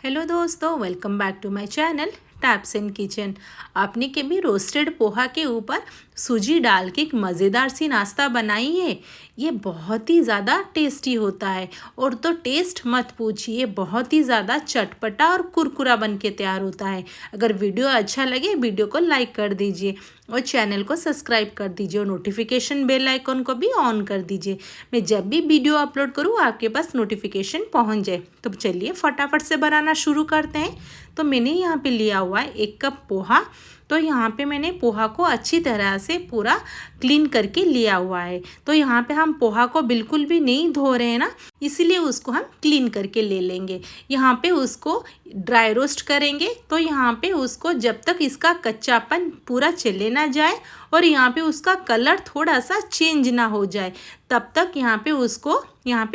Hello दोस्तों, welcome back to my channel taps in kitchen. आपने कभी रोस्टेड पोहा के ऊपर सूजी डाल के एक मज़ेदार सी नाश्ता बनाई है? ये बहुत ही ज़्यादा टेस्टी होता है और तो टेस्ट मत पूछिए, बहुत ही ज़्यादा चटपटा और कुरकुरा बन के तैयार होता है। अगर वीडियो अच्छा लगे वीडियो को लाइक कर दीजिए और चैनल को सब्सक्राइब कर दीजिए और नोटिफिकेशन बेल आइकन को भी ऑन कर दीजिए। मैं जब भी वीडियो अपलोड करूँ आपके पास नोटिफिकेशन पहुँच जाए। तो चलिए फटाफट से बनाना शुरू करते हैं। तो मैंने यहाँ पे लिया हुआ है 1 कप पोहा। तो यहाँ पे मैंने पोहा को अच्छी तरह से पूरा क्लीन करके लिया हुआ है। तो यहाँ पे हम पोहा को बिल्कुल भी नहीं धो रहे हैं ना, इसीलिए उसको हम क्लीन करके ले लेंगे। यहाँ पे उसको ड्राई रोस्ट करेंगे। तो यहाँ पे उसको जब तक इसका कच्चापन पूरा चले ना जाए और यहाँ पे उसका कलर थोड़ा सा चेंज ना हो जाए, तब तक यहाँ पे उसको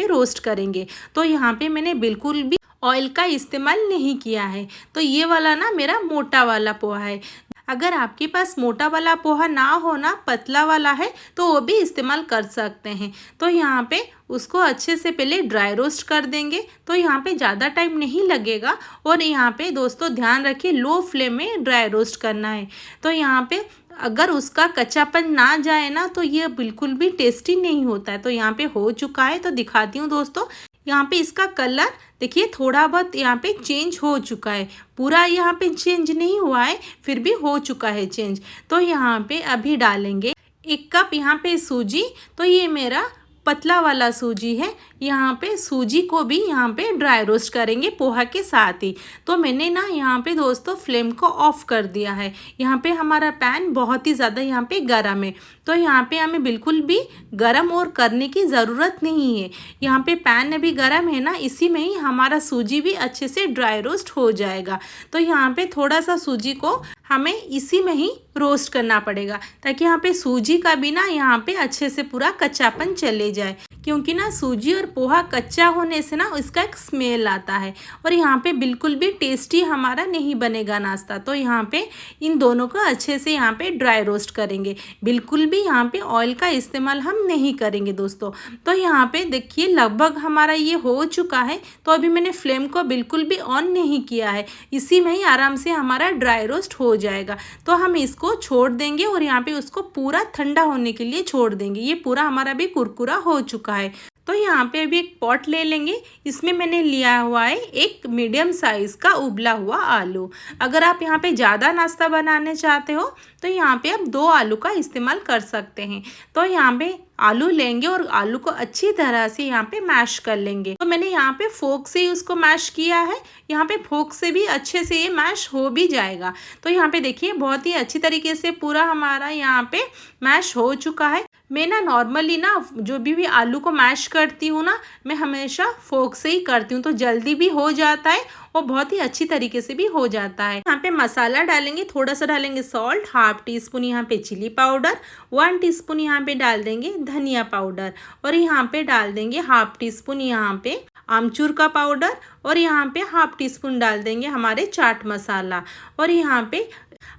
रोस्ट करेंगे। तो यहाँ पे मैंने बिल्कुल भी ऑयल का इस्तेमाल नहीं किया है। तो ये वाला ना मेरा मोटा वाला पोहा है। अगर आपके पास मोटा वाला पोहा ना हो ना, पतला वाला है, तो वो भी इस्तेमाल कर सकते हैं। तो यहाँ पे उसको अच्छे से पहले ड्राई रोस्ट कर देंगे। तो यहाँ पे ज़्यादा टाइम नहीं लगेगा और यहाँ पे दोस्तों ध्यान रखिए लो फ्लेम में ड्राई रोस्ट करना है। तो यहाँ पे अगर उसका कच्चापन ना जाए ना, तो ये बिल्कुल भी टेस्टी नहीं होता है। तो यहाँ पे हो चुका है, तो दिखाती हूँ दोस्तों। यहाँ पे इसका कलर देखिए थोड़ा बहुत यहाँ पे चेंज हो चुका है, पूरा यहाँ पे चेंज नहीं हुआ है, फिर भी हो चुका है चेंज। तो यहाँ पे अभी डालेंगे 1 कप यहाँ पे सूजी। तो ये मेरा पतला वाला सूजी है। यहाँ पे सूजी को भी यहाँ पे ड्राई रोस्ट करेंगे पोहा के साथ ही। तो मैंने ना यहाँ पे दोस्तों फ्लेम को ऑफ कर दिया है। यहाँ पे हमारा पैन बहुत ही ज़्यादा यहाँ पे गर्म है। तो यहाँ पे हमें बिल्कुल भी गर्म और करने की ज़रूरत नहीं है। यहाँ पे पैन अभी गर्म है ना, इसी में ही हमारा सूजी भी अच्छे से ड्राई रोस्ट हो जाएगा। तो यहाँ पे थोड़ा सा सूजी को हमें इसी में ही रोस्ट करना पड़ेगा, ताकि यहाँ पे सूजी का भी ना यहाँ पे अच्छे से पूरा कच्चापन चले जाए। क्योंकि ना सूजी और पोहा कच्चा होने से ना इसका एक स्मेल आता है और यहाँ पे बिल्कुल भी टेस्टी हमारा नहीं बनेगा नाश्ता। तो यहाँ पे इन दोनों को अच्छे से यहाँ पे ड्राई रोस्ट करेंगे। बिल्कुल भी यहाँ पे ऑयल का इस्तेमाल हम नहीं करेंगे दोस्तों। तो यहाँ पे देखिए लगभग हमारा ये हो चुका है। तो अभी मैंने फ्लेम को बिल्कुल भी ऑन नहीं किया है, इसी में ही आराम से हमारा ड्राई रोस्ट हो जाएगा। तो हम इसको छोड़ देंगे और यहाँ पे उसको पूरा ठंडा होने के लिए छोड़ देंगे। ये पूरा हमारा भी कुरकुरा हो चुका है। तो यहाँ पे अभी एक पॉट ले लेंगे। इसमें मैंने लिया हुआ है एक मीडियम साइज़ का उबला हुआ आलू। अगर आप यहाँ पे ज़्यादा नाश्ता बनाने चाहते हो तो यहाँ पे आप 2 आलू का इस्तेमाल कर सकते हैं। तो यहाँ पे आलू लेंगे और आलू को अच्छी तरह से यहाँ पे मैश कर लेंगे। तो मैंने यहाँ पे फोक से ही उसको मैश किया है। यहाँ पे फोक से भी अच्छे से ये मैश हो भी जाएगा। तो यहाँ पे देखिए बहुत ही अच्छी तरीके से पूरा हमारा यहाँ पे मैश हो चुका है। मैं ना नॉर्मली ना जो भी आलू को मैश करती हूँ ना, मैं हमेशा फोक से ही करती हूँ, तो जल्दी भी हो जाता है और बहुत ही अच्छी तरीके से भी हो जाता है। यहाँ पे मसाला डालेंगे, थोड़ा सा डालेंगे सॉल्ट, हाफ टी स्पून यहाँ पे चिली पाउडर, 1 टीस्पून यहाँ पे डाल देंगे धनिया पाउडर और यहाँ पे डाल देंगे हाफ टी स्पून यहाँ पे आमचूर का पाउडर और यहाँ पे हाफ टी स्पून डाल देंगे हमारे चाट मसाला और यहाँ पे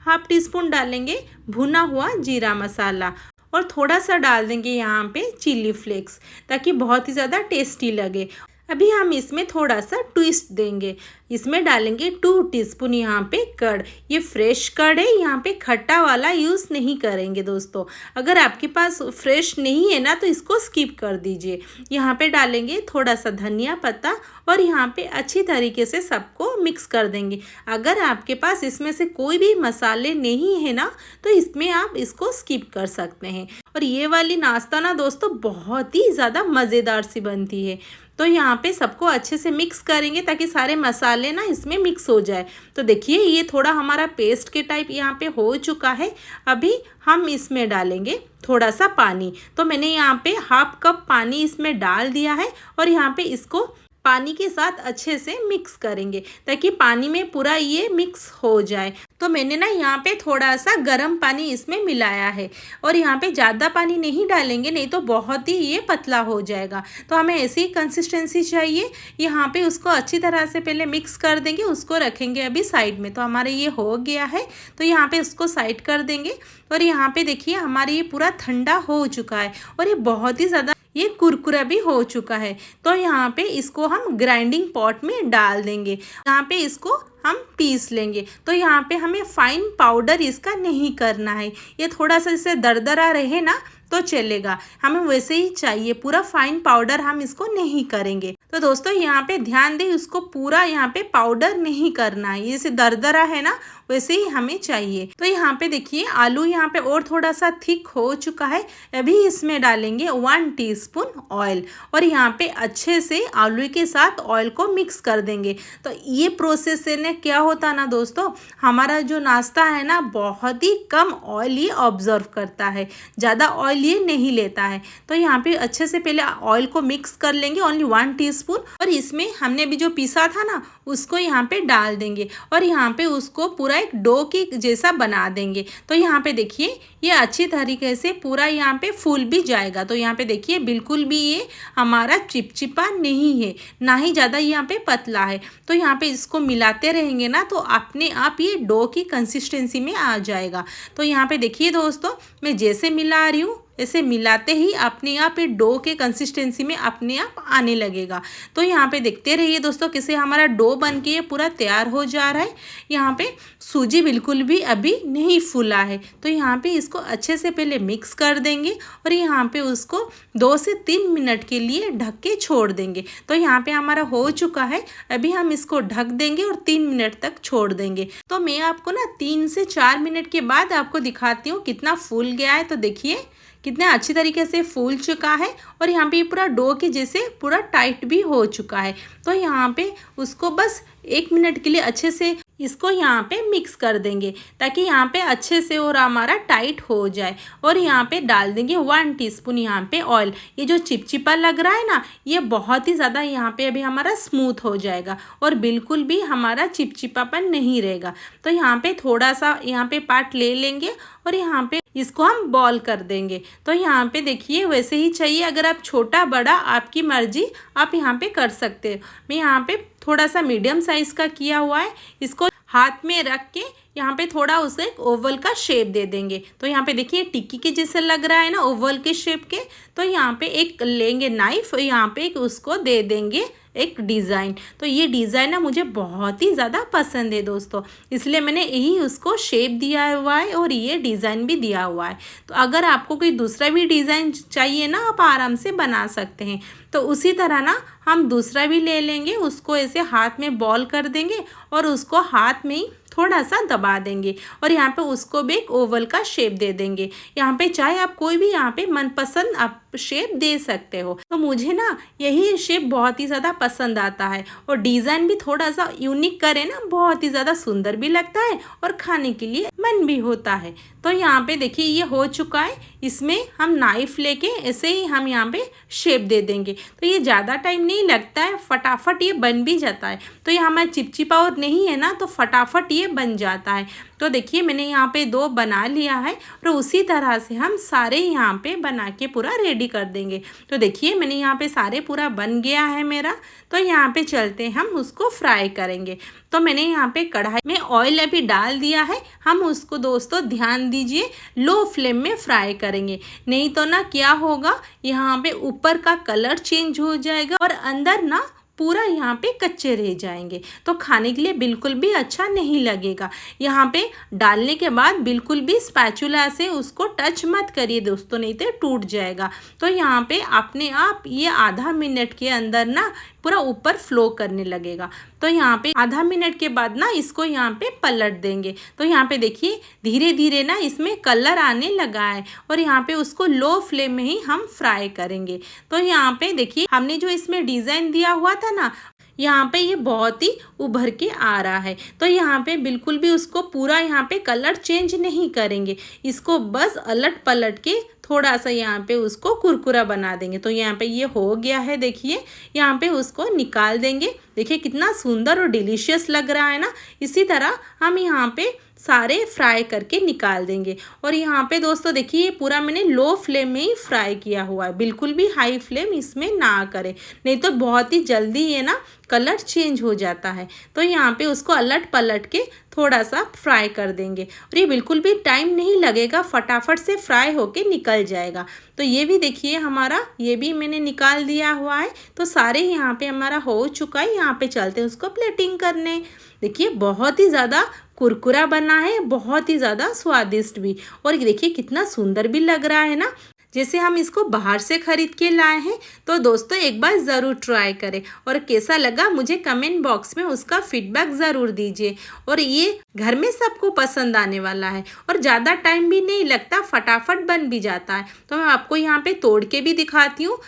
हाफ टी स्पून डालेंगे भुना हुआ जीरा मसाला और थोड़ा सा डाल देंगे यहाँ पे चिली फ्लेक्स, ताकि बहुत ही ज़्यादा टेस्टी लगे। अभी हम इसमें थोड़ा सा ट्विस्ट देंगे। इसमें डालेंगे 2 टीस्पून यहाँ पे कर्ड। ये फ्रेश कर्ड है, यहाँ पे खट्टा वाला यूज़ नहीं करेंगे दोस्तों। अगर आपके पास फ्रेश नहीं है ना, तो इसको स्किप कर दीजिए। यहाँ पे डालेंगे थोड़ा सा धनिया पत्ता और यहाँ पे अच्छी तरीके से सबको मिक्स कर देंगे। अगर आपके पास इसमें से कोई भी मसाले नहीं है ना, तो इसमें आप इसको स्किप कर सकते हैं। और ये वाली नाश्ता ना दोस्तों बहुत ही ज़्यादा मज़ेदार सी बनती है। तो यहाँ पे सबको अच्छे से मिक्स करेंगे ताकि सारे मसाले ना इसमें मिक्स हो जाए। तो देखिए ये थोड़ा हमारा पेस्ट के टाइप यहाँ पे हो चुका है। अभी हम इसमें डालेंगे थोड़ा सा पानी। तो मैंने यहाँ पे हाफ कप पानी इसमें डाल दिया है और यहाँ पे इसको पानी के साथ अच्छे से मिक्स करेंगे ताकि पानी में पूरा ये मिक्स हो जाए। तो मैंने ना यहाँ पे थोड़ा सा गर्म पानी इसमें मिलाया है और यहाँ पे ज़्यादा पानी नहीं डालेंगे, नहीं तो बहुत ही ये पतला हो जाएगा। तो हमें ऐसी कंसिस्टेंसी चाहिए। यहाँ पे उसको अच्छी तरह से पहले मिक्स कर देंगे, उसको रखेंगे अभी साइड में। तो हमारे ये हो गया है, तो यहाँ पे उसको साइड कर देंगे और यहाँ पे देखिए हमारे ये पूरा ठंडा हो चुका है और ये बहुत ही ज़्यादा ये कुरकुरा भी हो चुका है। तो यहाँ पे इसको हम ग्राइंडिंग पॉट में डाल देंगे। यहाँ पे इसको हम पीस लेंगे। तो यहाँ पे हमें फाइन पाउडर इसका नहीं करना है, ये थोड़ा सा जैसे दरदरा रहे ना तो चलेगा, हमें वैसे ही चाहिए, पूरा फाइन पाउडर हम इसको नहीं करेंगे। तो दोस्तों यहाँ पे ध्यान दें, उसको पूरा यहाँ पे पाउडर नहीं करना है, ये जैसे दरदरा है ना वैसे ही हमें चाहिए। तो यहाँ पे देखिए आलू यहाँ पे और थोड़ा सा थिक हो चुका है। अभी इसमें डालेंगे 1 टीस्पून ऑयल और यहाँ पे अच्छे से आलू के साथ ऑयल को मिक्स कर देंगे। तो ये प्रोसेस से ने क्या होता ना दोस्तों, हमारा जो नाश्ता है ना बहुत ही कम ऑयल ये ऑब्जर्व करता है, ज़्यादा ऑयल ये नहीं लेता है। तो यहाँ पे अच्छे से पहले ऑयल को मिक्स कर लेंगे, ओनली 1 टीस्पून, और इसमें हमने भी जो पिसा था ना उसको यहाँ पे डाल देंगे और यहाँ पे उसको पूरा एक डो के जैसा बना देंगे। तो यहाँ पे देखिए ये अच्छी तरीके से पूरा यहाँ पे फूल भी जाएगा। तो यहाँ पे देखिए बिल्कुल भी ये हमारा चिपचिपा नहीं है, ना ही ज़्यादा यहाँ पे पतला है। तो यहाँ पे इसको मिलाते रहेंगे ना तो अपने आप ये डो की कंसिस्टेंसी में आ जाएगा। तो यहाँ पे देखिए दोस्तों, मैं जैसे मिला रही हूँ ऐसे मिलाते ही अपने आप ये डो के कंसिस्टेंसी में अपने आप आने लगेगा। तो यहाँ पे देखते रहिए दोस्तों कैसे हमारा डो बन के ये पूरा तैयार हो जा रहा है। यहाँ पे सूजी बिल्कुल भी अभी नहीं फूला है। तो यहाँ पे इसको अच्छे से पहले मिक्स कर देंगे और यहाँ पे उसको 2 से 3 मिनट के लिए ढक के छोड़ देंगे। तो यहाँ पे हमारा हो चुका है, अभी हम इसको ढक देंगे और 3 मिनट तक छोड़ देंगे। तो मैं आपको ना 3 से 4 मिनट के बाद आपको दिखाती हूँ कितना फूल गया है। तो देखिए कितने अच्छी तरीके से फूल चुका है और यहाँ पे पूरा डो के जैसे पूरा टाइट भी हो चुका है। तो यहाँ पे उसको बस 1 मिनट के लिए अच्छे से इसको यहाँ पे मिक्स कर देंगे ताकि यहाँ पे अच्छे से और हमारा टाइट हो जाए। और यहाँ पे डाल देंगे 1 टीस्पून यहाँ पे ऑयल। ये जो चिपचिपा लग रहा है ना ये बहुत ही ज़्यादा यहाँ पे अभी हमारा स्मूथ हो जाएगा और बिल्कुल भी हमारा चिपचिपापन नहीं रहेगा। तो यहाँ पे थोड़ा सा यहाँ पे पार्ट ले लेंगे और यहाँ पे इसको हम बॉल कर देंगे। तो यहाँ पे देखिए वैसे ही चाहिए, अगर आप छोटा बड़ा आपकी मर्जी आप यहाँ पे कर सकते हो। मैं यहाँ पे थोड़ा सा मीडियम साइज़ का किया हुआ है। इसको हाथ में रख के यहाँ पे थोड़ा उसे एक ओवल का शेप दे देंगे। तो यहाँ पे देखिए टिक्की के जैसे लग रहा है ना ओवल के शेप के। तो यहाँ पे एक लेंगे नाइफ और यहाँ पे एक उसको दे देंगे एक डिज़ाइन। तो ये डिज़ाइन ना मुझे बहुत ही ज़्यादा पसंद है दोस्तों, इसलिए मैंने यही उसको शेप दिया हुआ है और ये डिज़ाइन भी दिया हुआ है। तो अगर आपको कोई दूसरा भी डिज़ाइन चाहिए ना आप आराम से बना सकते हैं। तो उसी तरह ना हम दूसरा भी ले लेंगे, उसको ऐसे हाथ में बॉल कर देंगे और उसको हाथ में ही थोड़ा सा दबा देंगे और यहाँ पे उसको भी एक ओवल का शेप दे देंगे। यहाँ पे चाहे आप कोई भी यहाँ पे मनपसंद आप शेप दे सकते हो। तो मुझे ना यही शेप बहुत ही ज़्यादा पसंद आता है और डिज़ाइन भी थोड़ा सा यूनिक करे ना बहुत ही ज़्यादा सुंदर भी लगता है और खाने के लिए मन भी होता है। तो यहाँ पे देखिए ये हो चुका है, इसमें हम नाइफ लेके ऐसे ही हम यहाँ पे शेप दे देंगे। तो ये ज़्यादा टाइम नहीं लगता है, फटाफट ये बन भी जाता है। तो ये हमारा चिपचिपा और नहीं है ना तो फटाफट ये बन जाता है। तो देखिए मैंने यहाँ पे 2 बना लिया है और उसी तरह से हम सारे यहाँ पे बना के पूरा रेडी कर देंगे। तो देखिए मैंने यहाँ पे सारे पूरा बन गया है मेरा। तो यहाँ पे चलते हैं हम उसको फ्राई करेंगे। तो मैंने यहाँ पे कढ़ाई में ऑयल अभी डाल दिया है। हम उसको दोस्तों ध्यान दीजिए लो फ्लेम में फ्राई करेंगे, नहीं तो ना क्या होगा यहाँ पे ऊपर का कलर चेंज हो जाएगा और अंदर ना पूरा यहाँ पे कच्चे रह जाएंगे। तो खाने के लिए बिल्कुल भी अच्छा नहीं लगेगा। यहाँ पे डालने के बाद बिल्कुल भी स्पैचुला से उसको टच मत करिए दोस्तों, नहीं तो टूट जाएगा। तो यहाँ पे अपने आप ये आधा मिनट के अंदर ना पूरा ऊपर फ्लो करने लगेगा। तो यहाँ पे आधा मिनट के बाद ना इसको यहाँ पे पलट देंगे। तो यहाँ पे देखिए धीरे धीरे ना इसमें कलर आने लगा है और यहाँ पे उसको लो फ्लेम में ही हम फ्राई करेंगे। तो यहाँ पे देखिए हमने जो इसमें डिज़ाइन दिया हुआ था ना यहाँ पे ये बहुत ही उभर के आ रहा है। तो यहाँ पे बिल्कुल भी उसको पूरा यहाँ पे कलर चेंज नहीं करेंगे, इसको बस अलट पलट के थोड़ा सा यहाँ पे उसको कुरकुरा बना देंगे। तो यहाँ पे ये हो गया है, देखिए यहाँ पे उसको निकाल देंगे। देखिए कितना सुंदर और डिलीशियस लग रहा है ना। इसी तरह हम यहाँ पे सारे फ्राई करके निकाल देंगे। और यहाँ पे दोस्तों देखिए ये पूरा मैंने लो फ्लेम में ही फ्राई किया हुआ है, बिल्कुल भी हाई फ्लेम इसमें ना करें, नहीं तो बहुत ही जल्दी ये ना कलर चेंज हो जाता है। तो यहाँ पे उसको अलट पलट के थोड़ा सा फ्राई कर देंगे और ये बिल्कुल भी टाइम नहीं लगेगा, फटाफट से फ्राई होके निकल जाएगा। तो ये भी देखिए हमारा ये भी मैंने निकाल दिया हुआ है। तो सारे यहाँ पे हमारा हो चुका है। यहाँ पे चलते हैं उसको प्लेटिंग करने। देखिए बहुत ही ज़्यादा कुरकुरा बना है, बहुत ही ज़्यादा स्वादिष्ट भी, और देखिए कितना सुंदर भी लग रहा है ना, जैसे हम इसको बाहर से ख़रीद के लाए हैं। तो दोस्तों एक बार ज़रूर ट्राई करें और कैसा लगा मुझे कमेंट बॉक्स में उसका फीडबैक ज़रूर दीजिए। और ये घर में सबको पसंद आने वाला है और ज़्यादा टाइम भी नहीं लगता, फटाफट बन भी जाता है। तो मैं आपको यहाँ पे तोड़ के भी दिखाती हूँ।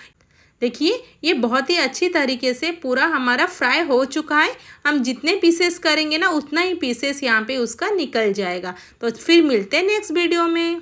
देखिए ये बहुत ही अच्छी तरीके से पूरा हमारा फ्राई हो चुका है। हम जितने पीसेस करेंगे ना उतना ही पीसेस यहाँ पे उसका निकल जाएगा। तो फिर मिलते हैं नेक्स्ट वीडियो में।